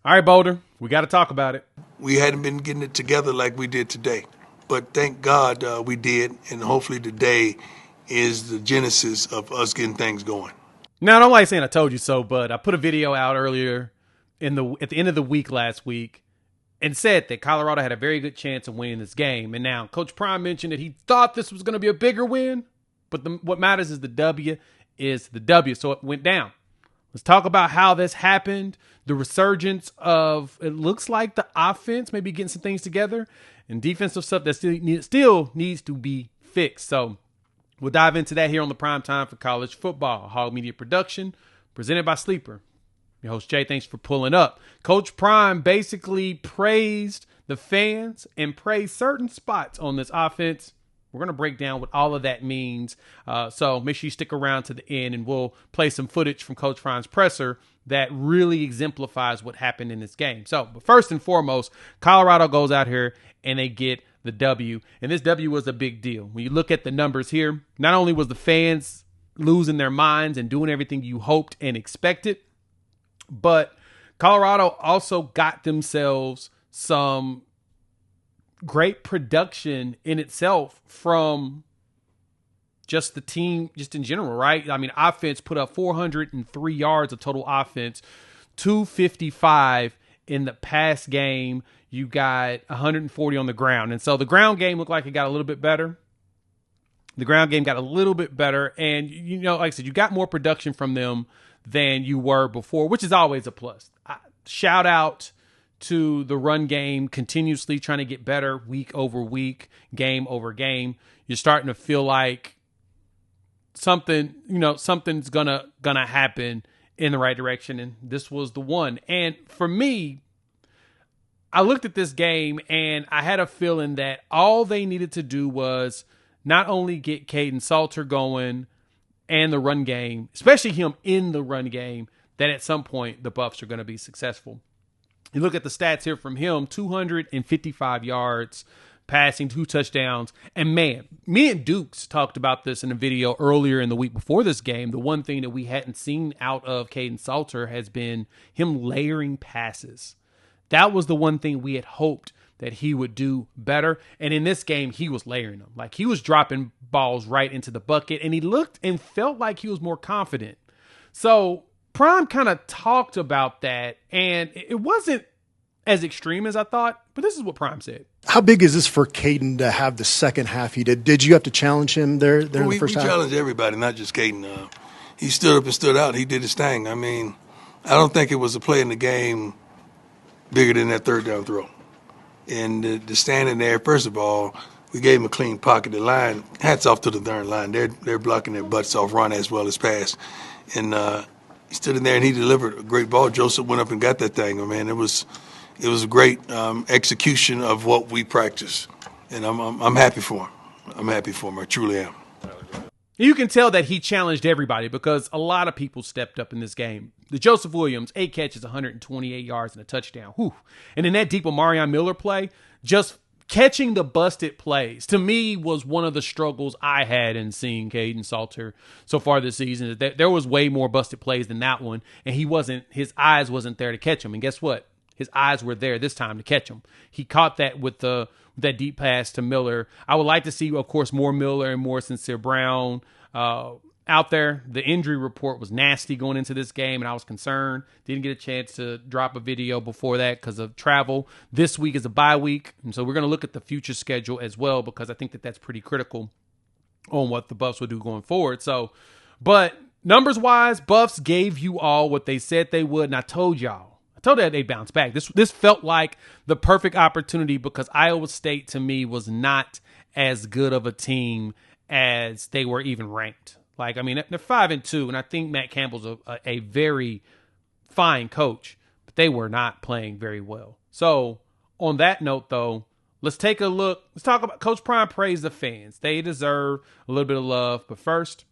All right, Boulder, we got to talk about it. We hadn't been getting it together like we did today. But thank God we did, and hopefully today is the genesis of us getting things going. Now, I don't like saying I told you so, but I put a video out earlier at the end of the week last week and said that Colorado had a very good chance of winning this game. And now Coach Prime mentioned that he thought this was going to be a bigger win, but what matters is the W is the W. So it went down. Let's talk about how this happened, the resurgence of, it looks like the offense maybe getting some things together, and defensive stuff that still needs to be fixed. So we'll dive into that here on the Prime Time for College Football, Hog Media Production, presented by Sleeper. Your host, Jay, thanks for pulling up. Coach Prime basically praised the fans and praised certain spots on this offense. We're going to break down what all of that means. So make sure you stick around to the end, and we'll play some footage from Coach Prime's presser that really exemplifies what happened in this game. So, but first and foremost, Colorado goes out here and they get the W. And this W was a big deal. When you look at the numbers here, not only was the fans losing their minds and doing everything you hoped and expected, but Colorado also got themselves some great production in itself from just the team, just in general, right? I mean, offense put up 403 yards of total offense, 255 in the pass game. You got 140 on the ground. And so the ground game looked like it got a little bit better. The ground game got a little bit better. And, you know, like I said, you got more production from them than you were before, which is always a plus. Shout out to the run game, continuously trying to get better week over week, game over game. You're starting to feel like something's gonna happen in the right direction, and this was the one. And for me, I looked at this game and I had a feeling that all they needed to do was not only get Caden Salter going and the run game, especially him in the run game, that at some point the Buffs are going to be successful. You look at the stats here from him, 255 yards, passing, 2 touchdowns. And man, me and Dukes talked about this in a video earlier in the week before this game. The one thing that we hadn't seen out of Caden Salter has been him layering passes. That was the one thing we had hoped that he would do better. And in this game, he was layering them. Like, he was dropping balls right into the bucket, and he looked and felt like he was more confident. So Prime kind of talked about that, and it wasn't as extreme as I thought, but this is what Prime said. How big is this for Caden to have the second half he did? Did you have to challenge him there in the first half? We challenged everybody, not just Caden. He stood up and stood out. He did his thing. I mean, I don't think it was a play in the game bigger than that third down throw. And the standing there, first of all, we gave him a clean pocket. The line, hats off to the darn line. They're blocking their butts off, run as well as pass. And he stood in there and he delivered a great ball. Joseph went up and got that thing. I mean, it was a great execution of what we practice, and I'm happy for him. I'm happy for him. I truly am. You can tell that he challenged everybody because a lot of people stepped up in this game. The Joseph Williams, 8 catches, 128 yards, and a touchdown. Whew. And in that deep Omarion Miller play, just catching the busted plays, to me, was one of the struggles I had in seeing Caden Salter so far this season. There was way more busted plays than that one, and his eyes wasn't there to catch them. And guess what? His eyes were there this time to catch him. He caught that with that deep pass to Miller. I would like to see, of course, more Miller and more Sincere Brown out there. The injury report was nasty going into this game, and I was concerned. Didn't get a chance to drop a video before that because of travel. This week is a bye week, and so we're going to look at the future schedule as well because I think that that's pretty critical on what the Buffs will do going forward. So, but numbers-wise, Buffs gave you all what they said they would, and I told you that they'd bounce back. This felt like the perfect opportunity because Iowa State, to me, was not as good of a team as they were even ranked. Like, I mean, they're 5-2, and I think Matt Campbell's a very fine coach, but they were not playing very well. So, on that note, though, let's take a look. Let's talk about Coach Prime praise the fans. They deserve a little bit of love. But first,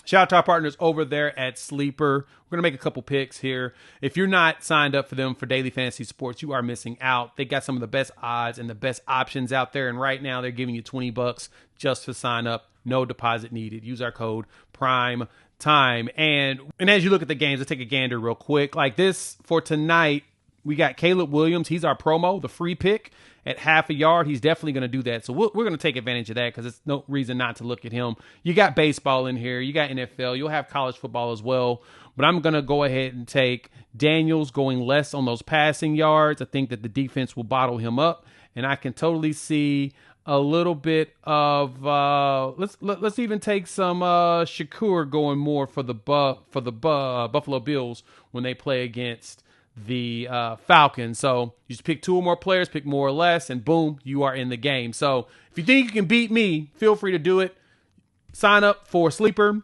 shout out to our partners over there at Sleeper. We're going to make a couple picks here. If you're not signed up for them for daily fantasy sports, you are missing out. They got some of the best odds and the best options out there. And right now, they're giving you $20 just to sign up. No deposit needed. Use our code PRIME TIME. And as you look at the games, let's take a gander real quick. Like this for tonight, We got Caleb Williams. He's our promo, the free pick at half a yard. He's definitely going to do that. So we're going to take advantage of that because there's no reason not to look at him. You got baseball in here. You got NFL. You'll have college football as well. But I'm going to go ahead and take Daniels going less on those passing yards. I think that the defense will bottle him up. And I can totally see a little bit of let's even take some Shakur going more for the Buffalo Bills when they play against the Falcons. So you just pick two or more players, pick more or less, and boom, you are in the game. So if you think you can beat me, feel free to do it. Sign up for Sleeper.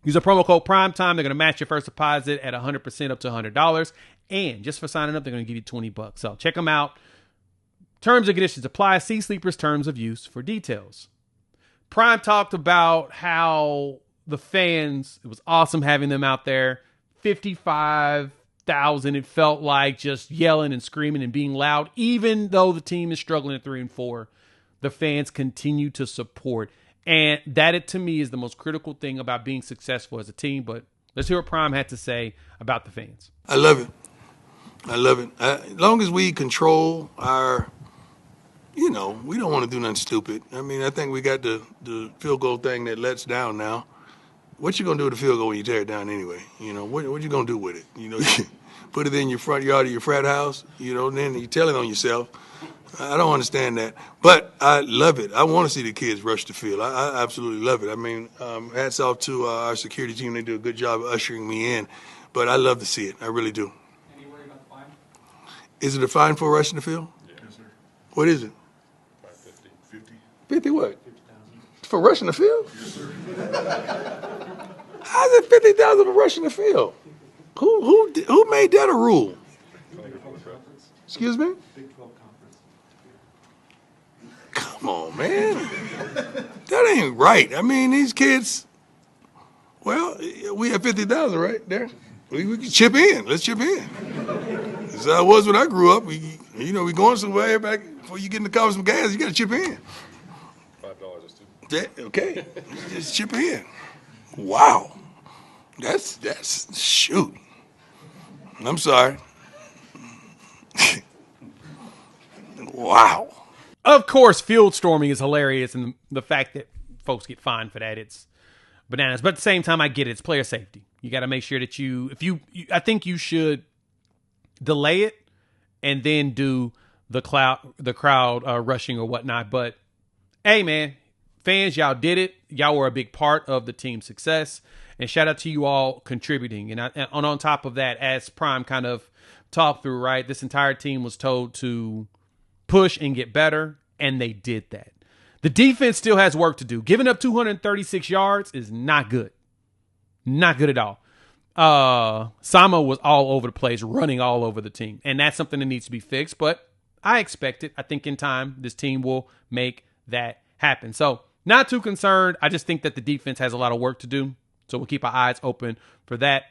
Use a promo code PRIMETIME. They're going to match your first deposit at 100% up to $100. And just for signing up, they're going to give you $20. So check them out. Terms and conditions apply. See Sleeper's terms of use for details. Prime talked about how the fans, it was awesome having them out there. 55,000, it felt like, just yelling and screaming and being loud. Even though the team is struggling at 3-4, the fans continue to support. And that, to me, is the most critical thing about being successful as a team. But let's hear what Prime had to say about the fans. I love it. As long as we control our, we don't want to do nothing stupid. I mean, I think we got the field goal thing that lets down now. What you going to do with the field goal when you tear it down anyway? What you going to do with it? Put it in your front yard of your frat house, then you tell it on yourself. I don't understand that. But I love it. I want to see the kids rush the field. I absolutely love it. I mean, hats off to our security team. They do a good job of ushering me in. But I love to see it. I really do. Any worry about the fine? Is it a fine for rushing the field? Yes, sir. What is it? 50. 50 what? 50,000. For rushing the field? Yes, sir. How's it 50,000 for rushing the field? Who made that a rule? Excuse me? Big 12 conference. Come on, man. That ain't right. I mean, these kids, well, we have 50,000 right there. We can chip in. Let's chip in. That's how it was when I grew up. We going somewhere back before you get in the car with some gas, you got to chip in. $5 is too. Yeah, okay. Just chip in. Wow. That's shoot. I'm sorry. Wow. Of course, field storming is hilarious, and the fact that folks get fined for that, it's bananas. But at the same time, I get it. It's player safety. You got to make sure that I think you should delay it and then do the crowd rushing or whatnot. But hey, man, fans, y'all did it. Y'all were a big part of the team's success, and shout out to you all contributing. And on top of that, as Prime kind of talked through, right, this entire team was told to push and get better, and they did that. The defense still has work to do. Giving up 236 yards is not good. Not good at all. Sama was all over the place, running all over the team, and that's something that needs to be fixed, but I expect it. I think in time, this team will make that happen. So not too concerned. I just think that the defense has a lot of work to do, so we'll keep our eyes open for that.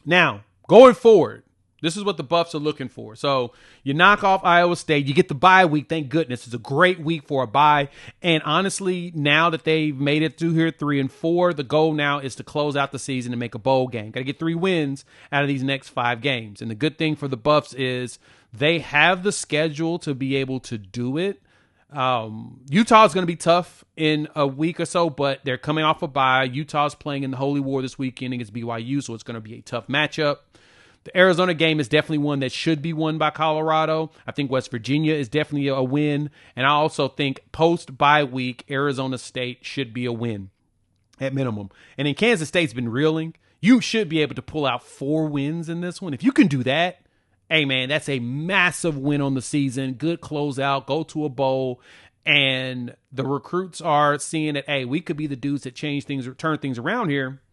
Now, going forward, this is what the Buffs are looking for. So you knock off Iowa State. You get the bye week. Thank goodness. It's a great week for a bye. And honestly, now that they've made it through here 3-4, the goal now is to close out the season and make a bowl game. Got to get 3 wins out of these next 5 games. And the good thing for the Buffs is they have the schedule to be able to do it. Utah is going to be tough in a week or so, but they're coming off a bye. Utah's playing in the Holy War this weekend against BYU, so it's going to be a tough matchup. The Arizona game is definitely one that should be won by Colorado. I think West Virginia is definitely a win. And I also think post-bye week, Arizona State should be a win at minimum. And then Kansas State's been reeling. You should be able to pull out 4 wins in this one. If you can do that, hey, man, that's a massive win on the season. Good closeout. Go to a bowl. And the recruits are seeing that, hey, we could be the dudes that change things or turn things around here.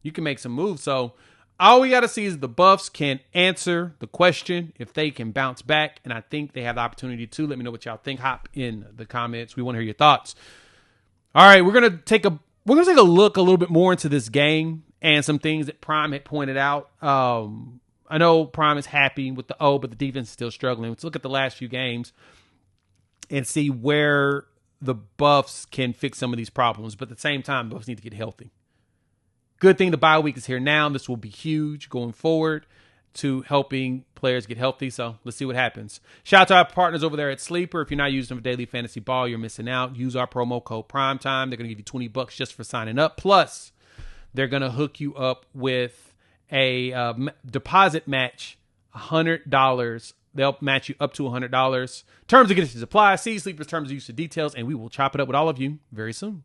You can make some moves. So all we got to see is the Buffs can answer the question, if they can bounce back, and I think they have the opportunity to. Let me know what y'all think. Hop in the comments. We want to hear your thoughts. All right, we're gonna take a look a little bit more into this game and some things that Prime had pointed out. I know Prime is happy with the O, but the defense is still struggling. Let's look at the last few games and see where the Buffs can fix some of these problems. But at the same time, Buffs need to get healthy. Good thing the bye week is here now. This will be huge going forward. to helping players get healthy. So let's see what happens. Shout out to our partners over there at Sleeper. If you're not using them for daily fantasy ball, you're missing out. Use our promo code PRIMETIME. They're going to give you $20 just for signing up. Plus, they're going to hook you up with a deposit match, $100. They'll match you up to $100. Terms and conditions apply. See Sleeper's terms of use and details, and we will chop it up with all of you very soon.